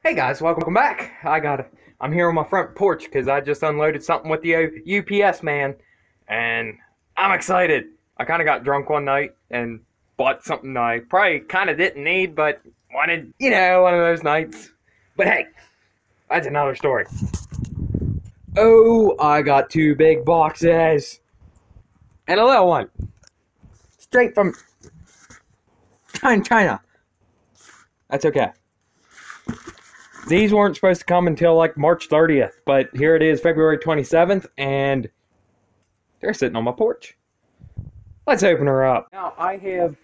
Hey guys, welcome back. I'm here on my front porch because I just unloaded something with the UPS man, and I'm excited. I kind of got drunk one night and bought something I probably kind of didn't need, but wanted, one of those nights. But hey, that's another story. Oh, I got two big boxes and a little one, straight from China. That's okay. These weren't supposed to come until like March 30th, but here it is, February 27th, and they're sitting on my porch. Let's open her up. Now, I have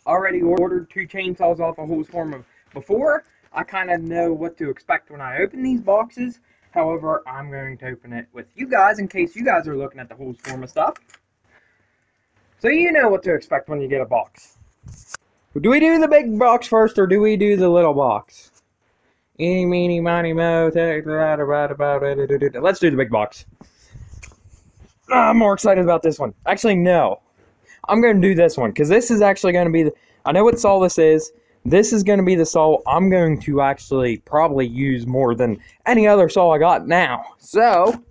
already ordered two chainsaws off of Holzfforma before. I kind of know what to expect when I open these boxes. However, I'm going to open it with you guys in case you guys are looking at the Holzfforma stuff. So you know what to expect when you get a box. Do we do the big box first, or do we do the little box? Eeny, meeny, miny, mo, let's do the big box. I'm more excited about this one. Actually, no. I'm going to do this one, because this is actually going to be I know what saw this is. This is going to be the saw I'm going to actually probably use more than any other saw I got now. So,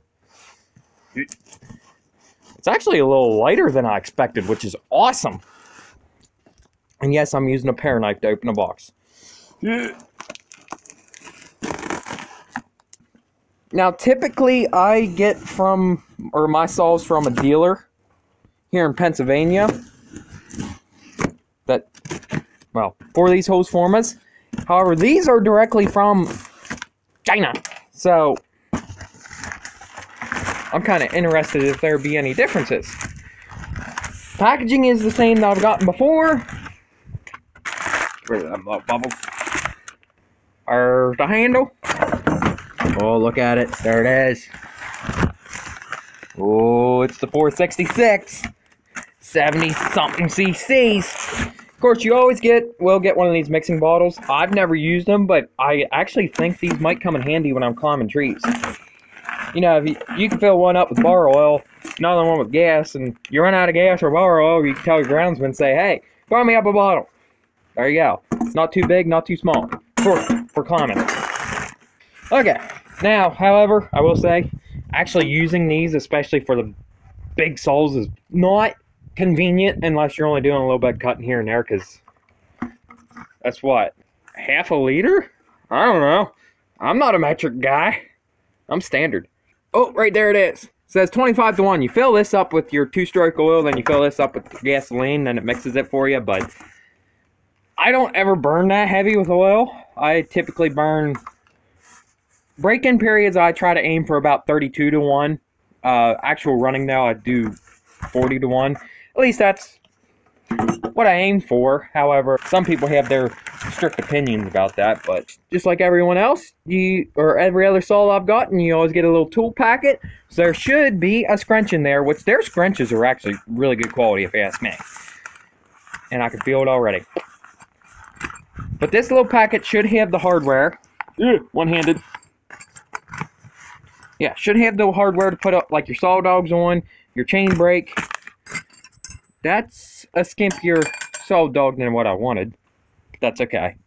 it's actually a little lighter than I expected, which is awesome. And yes, I'm using a pear knife to open a box. Now, typically, I get my saws from a dealer here in Pennsylvania for these Holzfformas. However, these are directly from China. So, I'm kind of interested if there be any differences. Packaging is the same that I've gotten before. Get rid of them little bubbles. There's the handle. Oh, look at it. There it is. Oh, it's the 466. 70-something cc's. Of course, you always will get one of these mixing bottles. I've never used them, but I actually think these might come in handy when I'm climbing trees. You know, if you can fill one up with bar oil, another one with gas, and you run out of gas or bar oil, you can tell your groundsman, say, hey, fill me up a bottle. There you go. It's not too big, not too small. For climbing. Okay. Now, however, I will say, actually using these, especially for the big saws, is not convenient unless you're only doing a little bit of cutting here and there, because that's what, half a liter? I don't know. I'm not a metric guy. I'm standard. Oh, right there it is. It says 25-to-1. You fill this up with your 2-stroke oil, then you fill this up with gasoline, then it mixes it for you, but I don't ever burn that heavy with oil. I typically burn... Break-in periods, I try to aim for about 32-to-1. Actual running now, I do 40-to-1. At least that's what I aim for. However, some people have their strict opinions about that. But just like everyone else, or every other saw I've gotten, you always get a little tool packet. So there should be a scrunch in there, which their scrunches are actually really good quality, if you ask me. And I can feel it already. But this little packet should have the hardware. One-handed. Yeah, should have the hardware to put up like your saw dogs on, your chain brake. That's a skimpier saw dog than what I wanted. That's okay.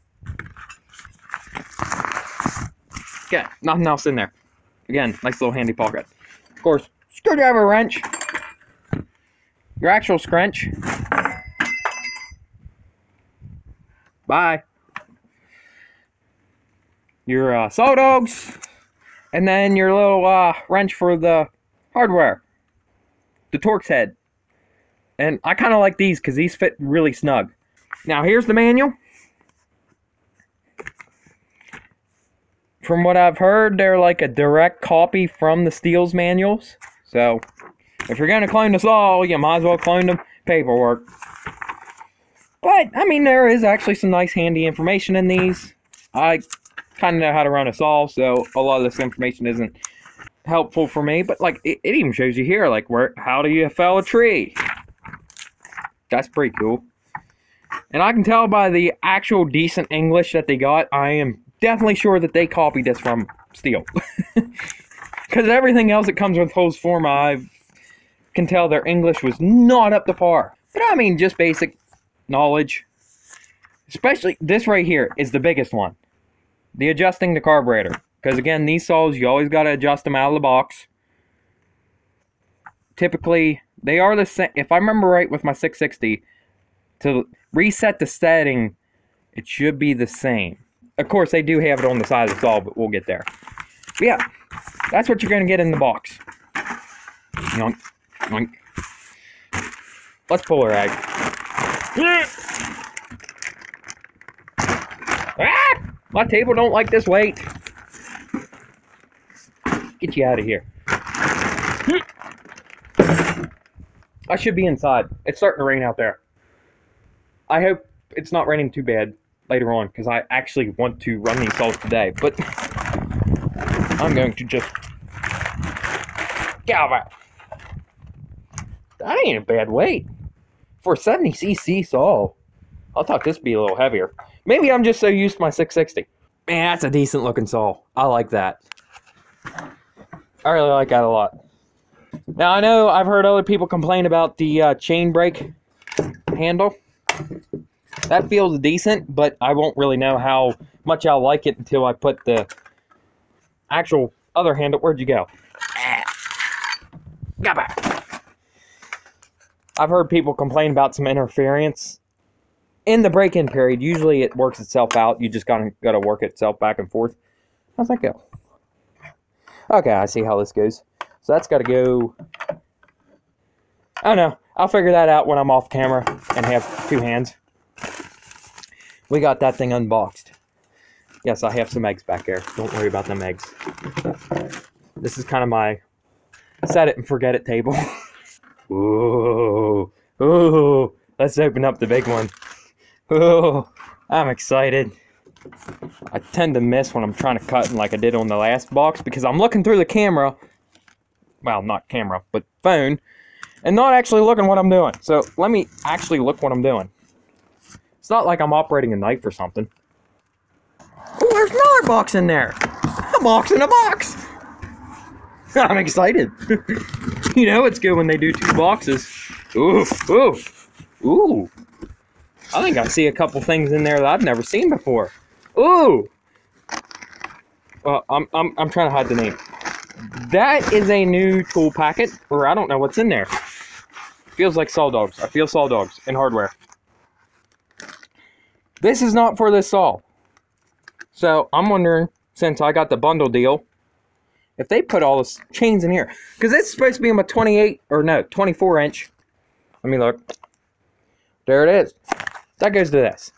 Okay, nothing else in there. Again, nice little handy pocket. Of course, screwdriver wrench. Your actual scrunch. Bye. Your saw dogs. And then your little wrench for the hardware. The Torx head. And I kind of like these because these fit really snug. Now here's the manual. From what I've heard, they're like a direct copy from the Steele's manuals. So, if you're going to clone the saw, you might as well clone the paperwork. But, I mean, there is actually some nice handy information in these. I kind of know how to run a saw, so a lot of this information isn't helpful for me, but like it even shows you here, like how do you fell a tree. That's pretty cool. And I can tell by the actual decent English that they got, I am definitely sure that they copied this from Steele. Because everything else that comes with Holzfforma, I can tell their English was not up to par. But I mean, just basic knowledge. Especially this right here is the biggest one. the adjusting the carburetor. Because again, these saws, you always got to adjust them out of the box. Typically, they are the same. If I remember right with my 660, to reset the setting, it should be the same. Of course, they do have it on the side of the saw, but we'll get there. But yeah, that's what you're going to get in the box. Yoink, yoink. Let's pull her egg. Ah! My table don't like this weight. Get you out of here. I should be inside. It's starting to rain out there. I hope it's not raining too bad later on, because I actually want to run these saws today, but I'm going to just get out of it. That ain't a bad weight. For a 70cc saw, I thought this would be a little heavier. Maybe I'm just so used to my 660. Man, that's a decent looking saw. I like that. I really like that a lot. Now, I know I've heard other people complain about the chain brake handle. That feels decent, but I won't really know how much I'll like it until I put the actual other handle. Where'd you go? Got back. I've heard people complain about some interference in the break-in period. Usually it works itself out. You just gotta work itself back and forth. How's that go? Okay, I see how this goes. So that's got to go. I don't know. I'll figure that out when I'm off camera and have two hands. We got that thing unboxed. Yes, I have some eggs back there. Don't worry about them eggs. This is kind of my set it and forget it table. Ooh, ooh. Let's open up the big one. Ooh, I'm excited. I tend to miss when I'm trying to cut like I did on the last box because I'm looking through the camera. Well, not camera, but phone. And not actually looking what I'm doing. So let me actually look what I'm doing. It's not like I'm operating a knife or something. Oh, there's another box in there. A box in a box. I'm excited. You know, it's good when they do two boxes. Ooh, ooh, ooh. I think I see a couple things in there that I've never seen before. Ooh. Well, I'm trying to hide the name. That is a new tool packet, or I don't know what's in there. Feels like saw dogs. I feel saw dogs in hardware. This is not for this saw. So I'm wondering, since I got the bundle deal, if they put all the chains in here. Because it's supposed to be a 28, or no, 24 inch. Let me look. There it is. That goes to this.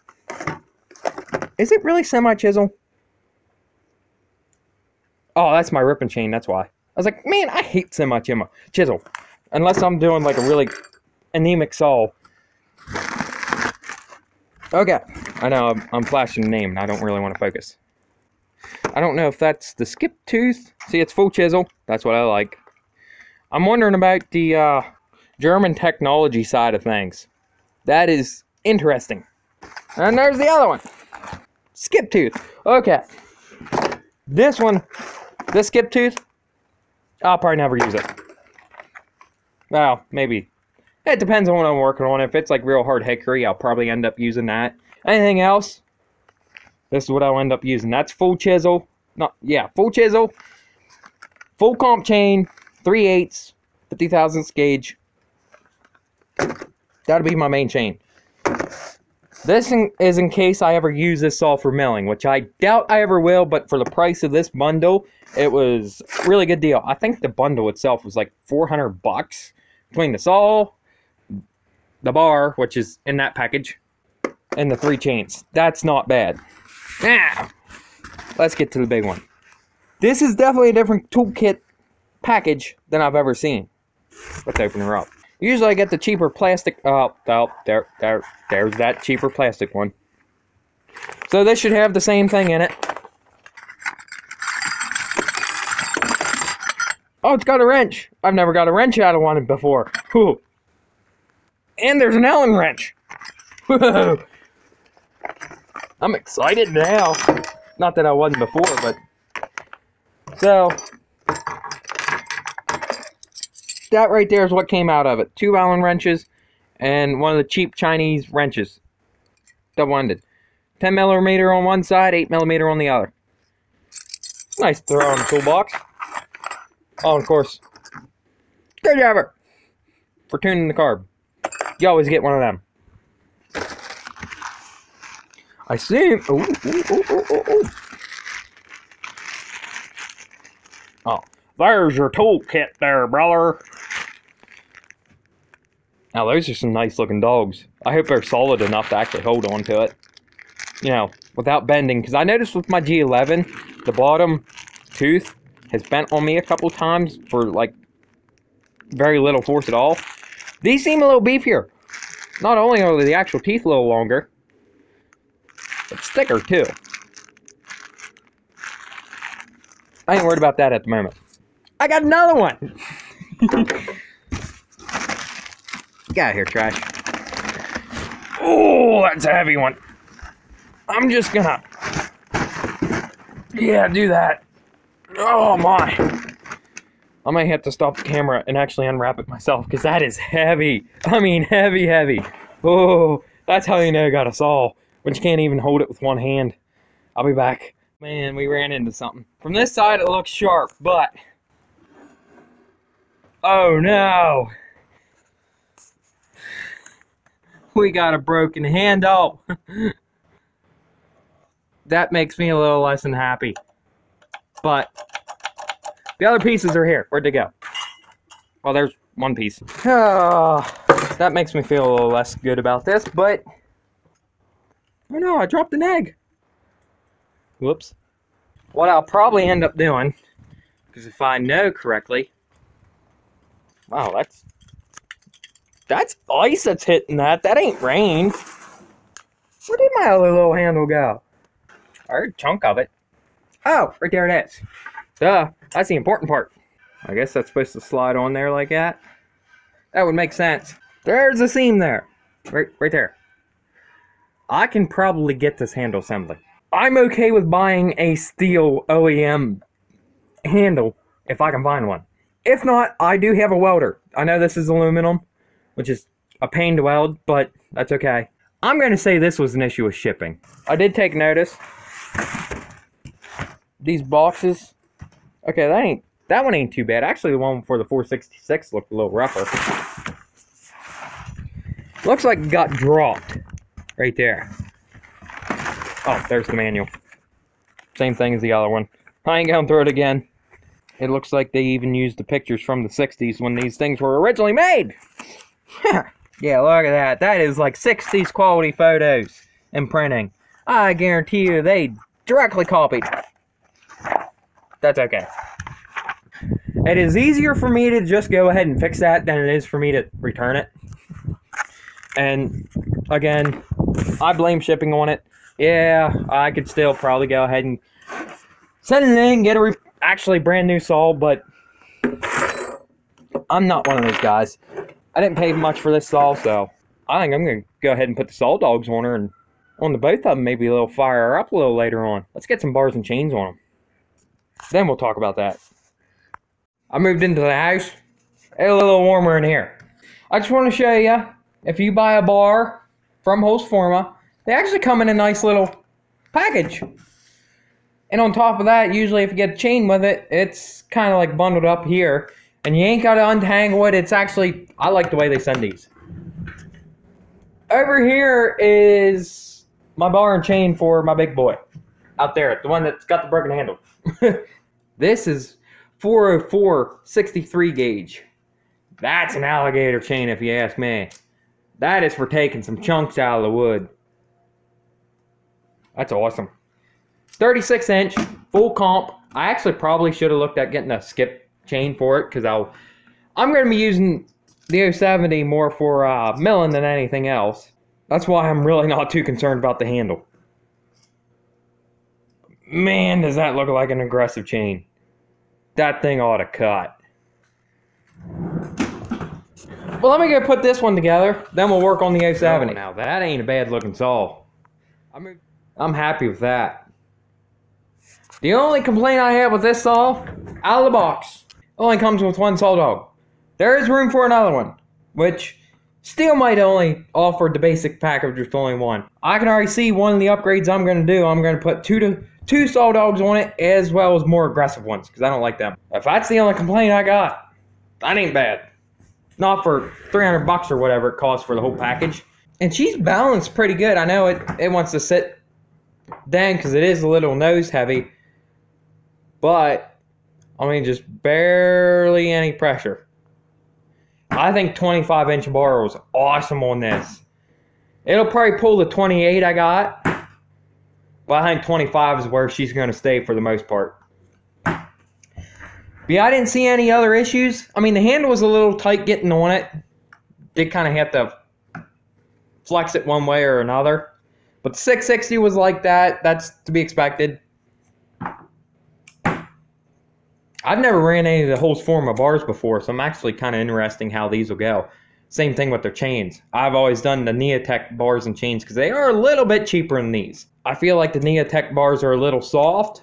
Is it really semi-chisel? Oh, that's my ripping chain, that's why. I was like, man, I hate semi-chisel. Unless I'm doing like a really anemic saw. Okay, I know I'm flashing the name and I don't really want to focus. I don't know if that's the skip tooth. See, it's full chisel. That's what I like. I'm wondering about the German technology side of things. That is interesting. And there's the other one. Skip tooth. Okay. This one, this skip tooth, I'll probably never use it. Well, maybe. It depends on what I'm working on. If it's like real hard hickory, I'll probably end up using that. Anything else, this is what I'll end up using. That's full chisel. Full chisel. Full comp chain, 3/8, 50 thousandths gauge. That'll be my main chain. This is in case I ever use this saw for milling, which I doubt I ever will, but for the price of this bundle, it was a really good deal. I think the bundle itself was like $400 between the saw, the bar, which is in that package, and the 3 chains. That's not bad. Now, let's get to the big one. This is definitely a different toolkit package than I've ever seen. Let's open her up. Usually I get the cheaper plastic. Oh, there's that cheaper plastic one. So this should have the same thing in it. Oh, it's got a wrench. I've never got a wrench out of one before. Whew. And there's an Allen wrench. Whoa. I'm excited now. Not that I wasn't before, but... So... that right there is what came out of it. 2 Allen wrenches and one of the cheap Chinese wrenches. Double-ended. 10mm on one side, 8mm on the other. Nice to throw in the toolbox. Oh, and of course, screwdriver for tuning the carb. You always get one of them. I see. Ooh. Oh, there's your toolkit there, brother. Now, those are some nice looking dogs. I hope they're solid enough to actually hold on to it. You know, without bending. Because I noticed with my G11, the bottom tooth has bent on me a couple times for, like, very little force at all. These seem a little beefier. Not only are the actual teeth a little longer, but thicker, too. I ain't worried about that at the moment. I got another one! Get out of here, trash. Oh, that's a heavy one. I'm just gonna... Yeah, do that. Oh, my. I might have to stop the camera and actually unwrap it myself, because that is heavy. I mean, heavy, heavy. Oh, that's how you know you got a saw, when you can't even hold it with one hand. I'll be back. Man, we ran into something. From this side, it looks sharp, but... Oh, no. We got a broken handle. That makes me a little less than happy. But the other pieces are here. Where'd they go? Well, there's one piece. That makes me feel a little less good about this, but... Oh no, I dropped an egg. Whoops. What I'll probably end up doing, because if I know correctly... Wow, that's ice that's hitting that. That ain't rain. Where did my other little handle go? I heard a chunk of it. Oh, right there it is. Duh, that's the important part. I guess that's supposed to slide on there like that. That would make sense. There's a seam there. Right there. I can probably get this handle assembly. I'm okay with buying a steel OEM handle if I can find one. If not, I do have a welder. I know this is aluminum, which is a pain to weld, but that's okay. I'm going to say this was an issue with shipping. I did take notice. These boxes. Okay, that one ain't too bad. Actually, the one for the 466 looked a little rougher. Looks like it got dropped right there. Oh, there's the manual. Same thing as the other one. I ain't going through it again. It looks like they even used the pictures from the 60s when these things were originally made. Yeah, look at that. That is like 60s quality photos and printing. I guarantee you they directly copied. That's okay. It is easier for me to just go ahead and fix that than it is for me to return it. And again, I blame shipping on it. Yeah, I could still probably go ahead and send it in, get a actually brand new saw, but I'm not one of those guys. I didn't pay much for this saw, so I think I'm going to go ahead and put the saw dogs on her and on the both of them, maybe a little fire her up a little later on. Let's get some bars and chains on them. Then we'll talk about that. I moved into the house. It's a little warmer in here. I just want to show you, if you buy a bar from Holzfforma, they actually come in a nice little package. And on top of that, usually if you get a chain with it, it's kind of like bundled up here. And you ain't got to untangle it. It's actually, I like the way they send these. Over here is my bar and chain for my big boy. Out there, the one that's got the broken handle. This is 404 63 gauge. That's an alligator chain if you ask me. That is for taking some chunks out of the wood. That's awesome. 36 inch, full comp. I actually probably should have looked at getting a skip chain for it, because I'm going to be using the 070 more for milling than anything else. That's why I'm really not too concerned about the handle. Man, does that look like an aggressive chain. That thing ought to cut. Well, let me go put this one together, then we'll work on the 070. Oh, now that ain't a bad looking saw. I'm happy with that. The only complaint I have with this saw, out of the box, only comes with one saw dog. There is room for another one, which still might only offer the basic package with only one. I can already see one of the upgrades I'm going to do. I'm going to put two 2 saw dogs on it, as well as more aggressive ones, because I don't like them. If that's the only complaint I got, that ain't bad. Not for $300 or whatever it costs for the whole package. And she's balanced pretty good. I know it wants to sit down because it is a little nose heavy. But, I mean, just barely any pressure. I think 25-inch bar was awesome on this. It'll probably pull the 28 I got. But I think 25 is where she's going to stay for the most part. But yeah, I didn't see any other issues. I mean, the handle was a little tight getting on it. Did kind of have to flex it one way or another. But the 660 was like that. That's to be expected. I've never ran any of the Holzfforma bars before, so I'm actually kind of interested how these will go. Same thing with their chains. I've always done the Neotech bars and chains because they are a little bit cheaper than these. I feel like the Neotech bars are a little soft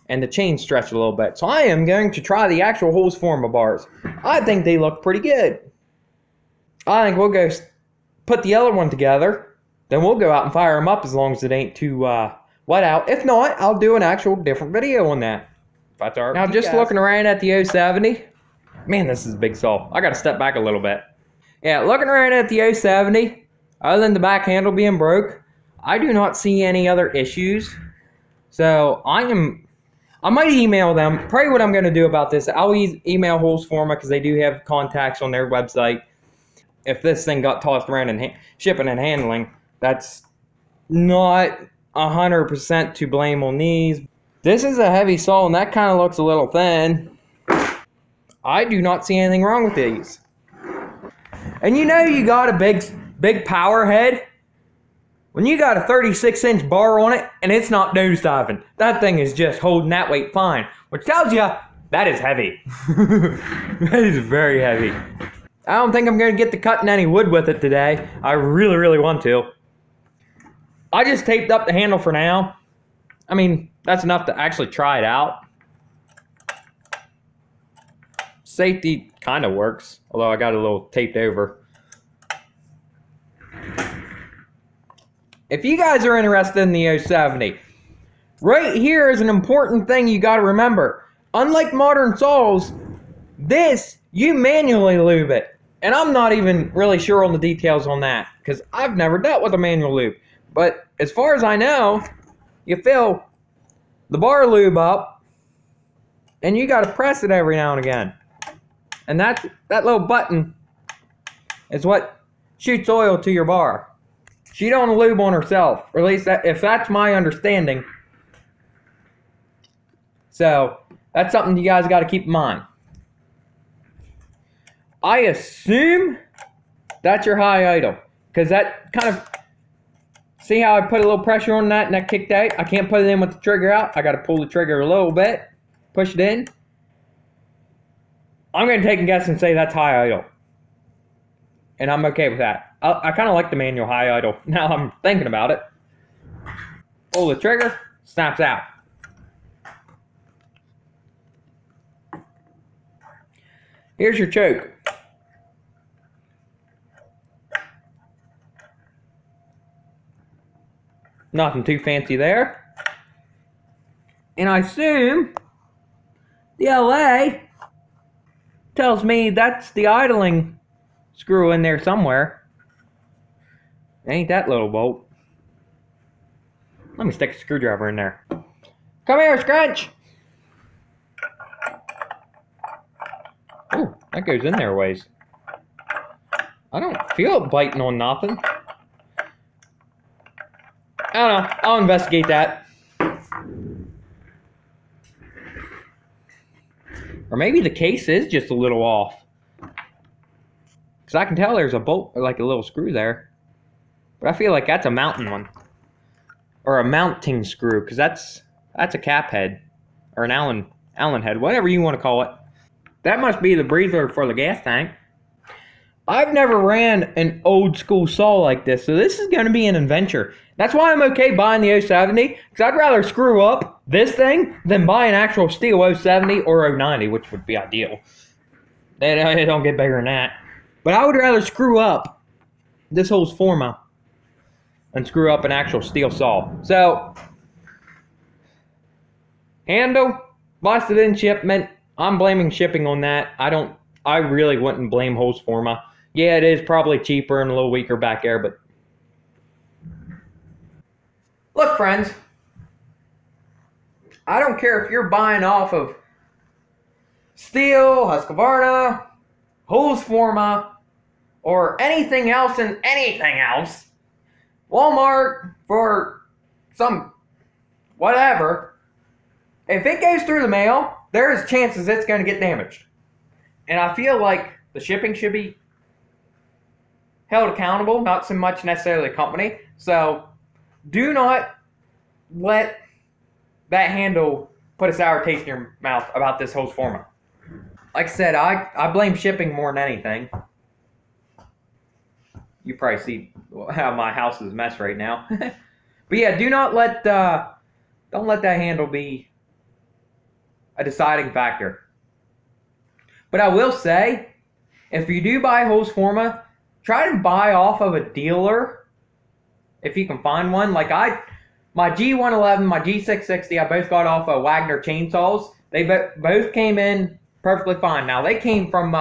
and the chains stretch a little bit. So I am going to try the actual Holzfforma bars. I think they look pretty good. I think we'll go put the other one together. Then we'll go out and fire them up as long as it ain't too wet out. If not, I'll do an actual different video on that. If that's all right. Now just looking around at the 070. Man, this is a big saw. I got to step back a little bit. Yeah, looking around at the 070, other than the back handle being broke, I do not see any other issues. So I might email them. Probably what I'm going to do about this, I'll email Holzfforma because they do have contacts on their website. If this thing got tossed around in shipping and handling, that's not 100% to blame on these. This is a heavy saw and that kind of looks a little thin. I do not see anything wrong with these. And you know you got a big power head when you got a 36-inch bar on it and it's not nosediving. That thing is just holding that weight fine, which tells you that is heavy. That is very heavy. I don't think I'm going to get to cutting any wood with it today. I really, really want to. I just taped up the handle for now. I mean, that's enough to actually try it out. Safety kind of works, although I got a little taped over. If you guys are interested in the 070, right here is an important thing you got to remember. Unlike modern saws, this, you manually lube it. And I'm not even really sure on the details on that, because I've never dealt with a manual lube. But as far as I know, you fill the bar lube up, and you got to press it every now and again. And that little button is what shoots oil to your bar. She don't lube on herself, or at least if that's my understanding. So that's something you guys got to keep in mind. I assume that's your high idle, because that kind of, see how I put a little pressure on that and that kicked out? I can't put it in with the trigger out. I got to pull the trigger a little bit, push it in. I'm going to take a guess and say that's high idle. And I'm okay with that. I kind of like the manual high idle. Now I'm thinking about it. Pull the trigger, snaps out. Here's your choke. Nothing too fancy there. And I assume the LA tells me that's the idling screw in there somewhere. Ain't that little bolt. Let me stick a screwdriver in there. Come here, Scrunch! Oh, that goes in there a ways. I don't feel it biting on nothing. I don't know. I'll investigate that. Or maybe the case is just a little off. Because I can tell there's a bolt, or like a little screw there. But I feel like that's a mounting one. Or a mounting screw, because that's a cap head. Or an Allen head, whatever you want to call it. That must be the breather for the gas tank. I've never ran an old school saw like this, so this is going to be an adventure. That's why I'm okay buying the 070, because I'd rather screw up this thing than buy an actual steel 070 or 090, which would be ideal. They don't get bigger than that. But I would rather screw up this Holzfforma than screw up an actual steel saw. So, Handle busted in shipment. I'm blaming shipping on that. I really wouldn't blame Holzfforma. Yeah, it is probably cheaper and a little weaker back air, but look, friends, I don't care if you're buying off of Steel, Husqvarna, Holzfforma, or anything else and anything else. Walmart for some whatever. If it goes through the mail, there's chances it's going to get damaged. And I feel like the shipping should be held accountable, not so much necessarily the company. So do not let that handle put a sour taste in your mouth about this Holzfforma. Like I said, I blame shipping more than anything. You probably see how my house is a mess right now. But yeah, don't let that handle be a deciding factor. But I will say, if you do buy Holzfforma, try to buy off of a dealer if you can find one. Like my G111, my G660, I both got off of Wagner chainsaws. They both came in perfectly fine. Now, they came from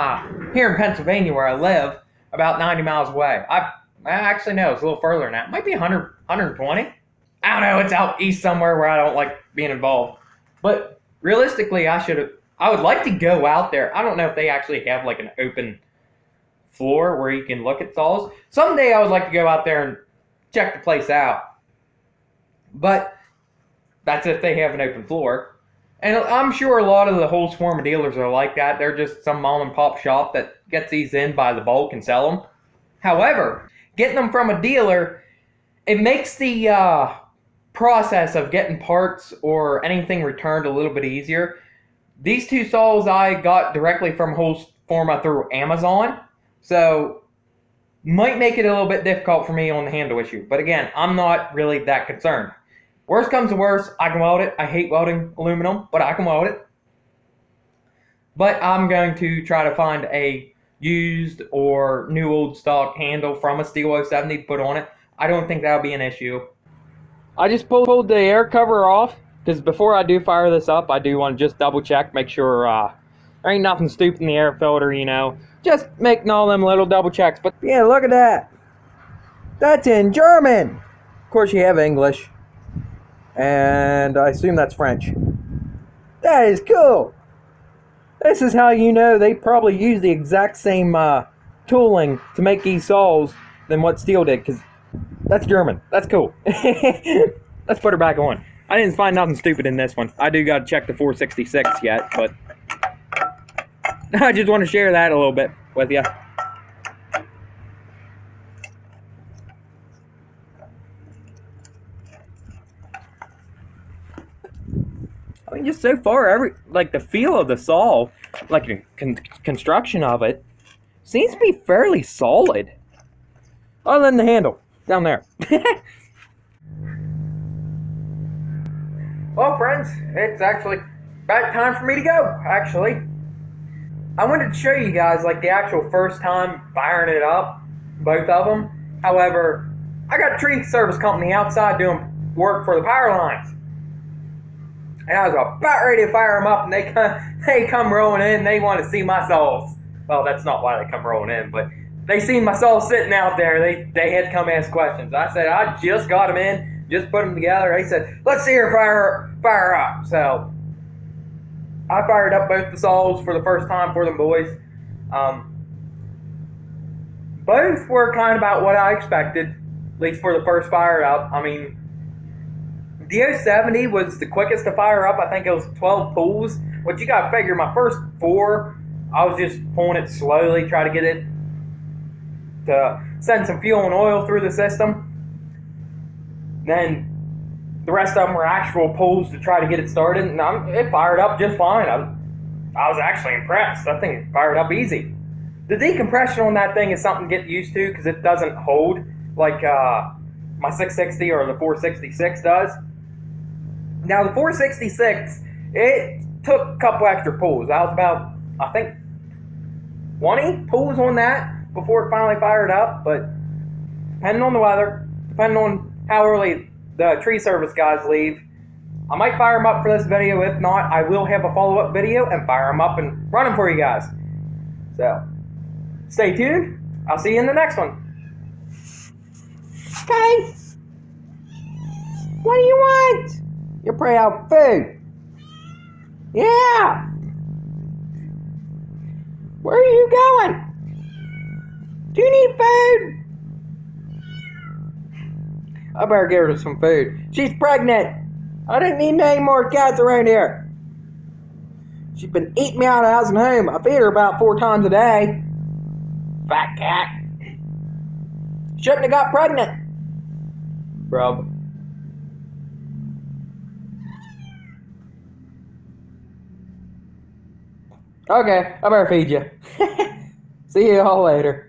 here in Pennsylvania where I live, about 90 miles away. I actually know it's a little further than that. It might be 100, 120. I don't know. It's out east somewhere where I don't like being involved. But realistically, I would like to go out there. I don't know if they actually have like an open floor where you can look at saws. Someday I would like to go out there and check the place out. But that's if they have an open floor. And I'm sure a lot of the Holzfforma dealers are like that. They're just some mom and pop shop that gets these in by the bulk and sell them. However, getting them from a dealer, it makes the process of getting parts or anything returned a little bit easier. These two saws I got directly from Holzfforma through Amazon, so might make it a little bit difficult for me on the handle issue. But again, I'm not really that concerned. Worst comes to worst, I can weld it. I hate welding aluminum, but I can weld it. But I'm going to try to find a used or new old stock handle from a Steel 070 to put on it. I don't think that'll be an issue. I just pulled the air cover off because before I do fire this up, I do want to just double check, make sure there ain't nothing stupid in the air filter, you know. Just making all them little double checks. But yeah, look at that. That's in German. Of course, you have English. And I assume that's French. That is cool. This is how you know they probably use the exact same tooling to make these saws than what Steel did, because that's German. That's cool. Let's put her back on. I didn't find nothing stupid in this one. I do got to check the 466 yet, but I just want to share that a little bit with you. I mean, just so far, like the feel of the saw, like the construction of it, seems to be fairly solid. Other than the handle down there. Well, friends, it's actually about time for me to go. Actually, I wanted to show you guys like the actual first time firing it up, both of them. However, I got a tree service company outside doing work for the power lines. And I was about ready to fire them up, and they come rolling in. They want to see my saws. Well, that's not why they come rolling in, but they seen my saws sitting out there. They had to come ask questions. I said, I just got them in, just put them together. They said, let's see her fire up. So I fired up both the saws for the first time for them boys. Both were kind of about what I expected, at least for the first fire up. I mean, the 070 was the quickest to fire up. I think it was 12 pulls, which you gotta figure my first 4, I was just pulling it slowly, try to get it to send some fuel and oil through the system. Then the rest of them were actual pulls to try to get it started, and it fired up just fine. I was actually impressed. That thing fired up easy. The decompression on that thing is something to get used to because it doesn't hold like my 660 or the 466 does. Now the 466, it took a couple extra pulls. That was about, I think, 20 pulls on that before it finally fired up. But depending on the weather, depending on how early the tree service guys leave, I might fire them up for this video. If not, I will have a follow-up video and fire them up and run them for you guys. So, stay tuned. I'll see you in the next one. Okay. What do you want? You pray out food. Yeah. Where are you going? Do you need food? I better give her some food. She's pregnant. I didn't need any more cats around here. She's been eating me out of house and home. I feed her about 4 times a day. Fat cat. Shouldn't have got pregnant. Bro. Okay, I better feed you. See you all later.